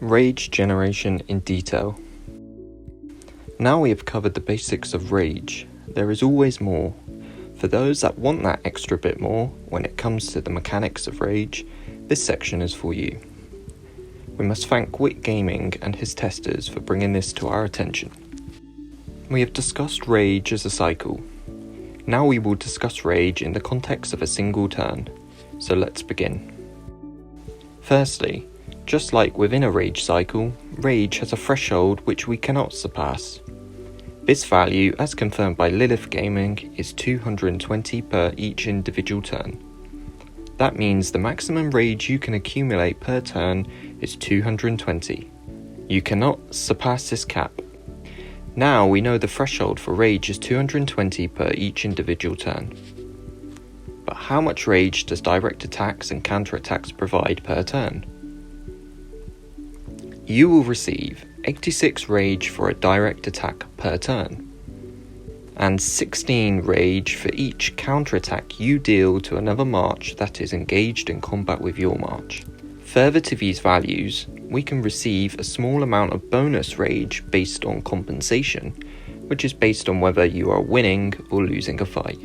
Rage generation in detail. Now we have covered the basics of rage, there is always more. For those that want that extra bit more when it comes to the mechanics of rage, this section is for you. We must thank Wit Gaming and his testers for bringing this to our attention. We have discussed rage as a cycle. Now we will discuss rage in the context of a single turn, so let's begin. Firstly, just like within a rage cycle, rage has a threshold which we cannot surpass. This value, as confirmed by Lilith Gaming, is 220 per each individual turn. That means the maximum rage you can accumulate per turn is 220. You cannot surpass this cap. Now we know the threshold for rage is 220 per each individual turn. But how much rage does direct attacks and counterattacks provide per turn? You will receive 86 rage for a direct attack per turn, and 16 rage for each counterattack you deal to another march that is engaged in combat with your march. Further to these values, we can receive a small amount of bonus rage based on compensation, which is based on whether you are winning or losing a fight.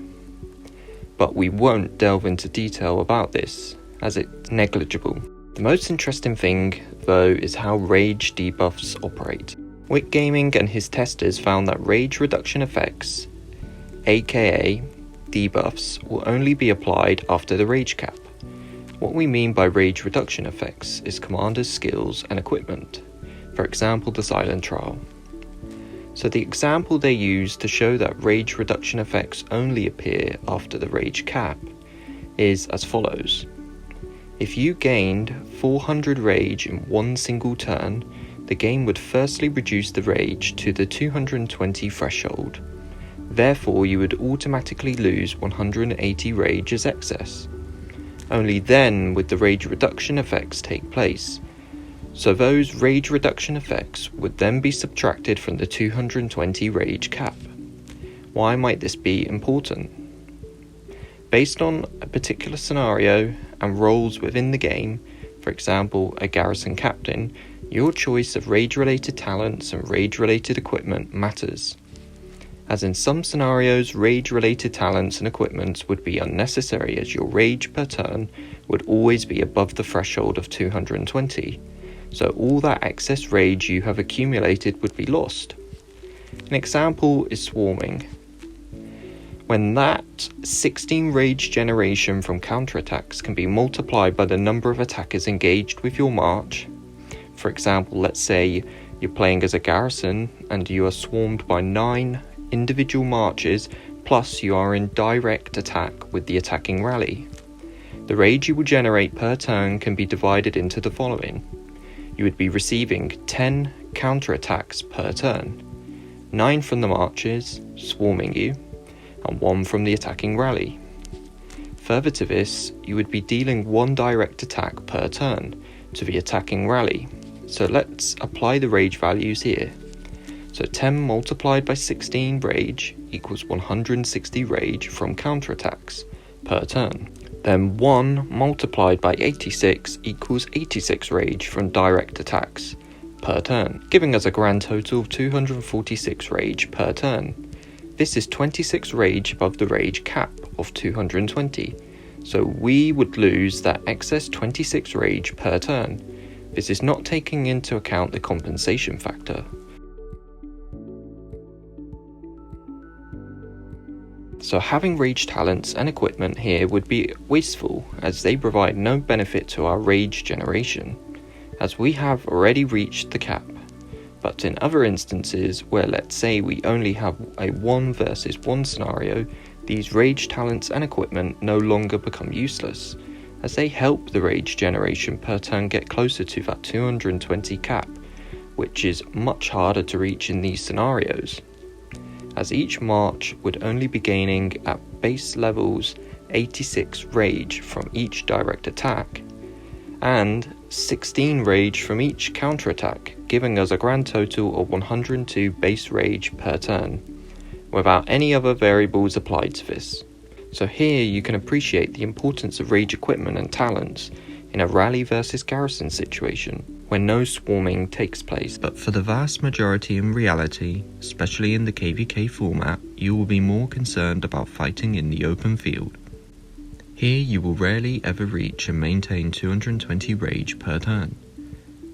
But we won't delve into detail about this, as it's negligible. The most interesting thing, though, is how rage debuffs operate. Wit Gaming and his testers found that rage reduction effects, aka debuffs, will only be applied after the rage cap. What we mean by rage reduction effects is commander's skills and equipment, for example the Silent Trial. So the example they use to show that rage reduction effects only appear after the rage cap is as follows. If you gained 400 rage in one single turn, the game would firstly reduce the rage to the 220 threshold. Therefore you would automatically lose 180 rage as excess. Only then would the rage reduction effects take place. So those rage reduction effects would then be subtracted from the 220 rage cap. Why might this be important? Based on a particular scenario and roles within the game, for example a garrison captain, your choice of rage-related talents and rage-related equipment matters. As in some scenarios, rage-related talents and equipment would be unnecessary as your rage per turn would always be above the threshold of 220, so all that excess rage you have accumulated would be lost. An example is swarming. When that 16 rage generation from counterattacks can be multiplied by the number of attackers engaged with your march, for example, let's say you're playing as a garrison and you are swarmed by 9 individual marches, plus you are in direct attack with the attacking rally. The rage you will generate per turn can be divided into the following. You would be receiving 10 counterattacks per turn, 9 from the marches, swarming you, and 1 from the attacking rally. Further to this, you would be dealing 1 direct attack per turn to the attacking rally. So let's apply the rage values here. So 10 multiplied by 16 rage equals 160 rage from counterattacks per turn. Then 1 multiplied by 86 equals 86 rage from direct attacks per turn, giving us a grand total of 246 rage per turn. This is 26 rage above the rage cap of 220, so we would lose that excess 26 rage per turn. This is not taking into account the compensation factor. So having rage talents and equipment here would be wasteful, as they provide no benefit to our rage generation, as we have already reached the cap. But in other instances, where let's say we only have a 1 versus 1 scenario, these rage talents and equipment no longer become useless, as they help the rage generation per turn get closer to that 220 cap, which is much harder to reach in these scenarios, as each march would only be gaining at base levels 86 rage from each direct attack, and 16 rage from each counterattack, giving us a grand total of 102 base rage per turn, without any other variables applied to this. So here you can appreciate the importance of rage equipment and talents in a rally versus garrison situation. when no swarming takes place. But for the vast majority in reality, especially in the KVK format, you will be more concerned about fighting in the open field. Here you will rarely ever reach and maintain 220 rage per turn.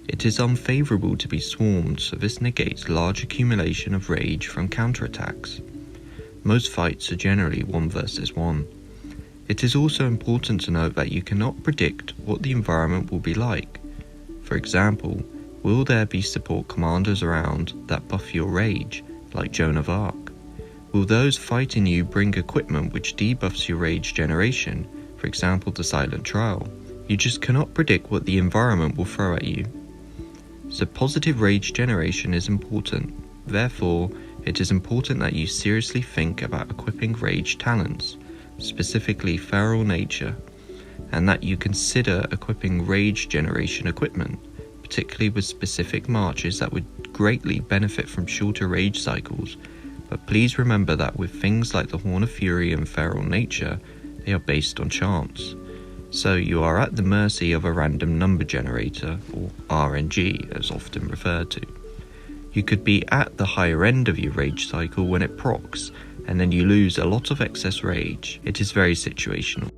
It is unfavourable to be swarmed, so this negates large accumulation of rage from counterattacks. Most fights are generally 1 versus 1. It is also important to note that you cannot predict what the environment will be like. For example, will there be support commanders around that buff your rage, like Joan of Arc? Will those fighting you bring equipment which debuffs your rage generation, for example the Silent Trial? You just cannot predict what the environment will throw at you. So positive rage generation is important. Therefore, it is important that you seriously think about equipping rage talents, specifically Feral Nature, and that you consider equipping rage generation equipment, particularly with specific marches that would greatly benefit from shorter rage cycles. But please remember that with things like the Horn of Fury and Feral Nature, they are based on chance. So you are at the mercy of a random number generator, or RNG as often referred to. You could be at the higher end of your rage cycle when it procs, and then you lose a lot of excess rage. It is very situational.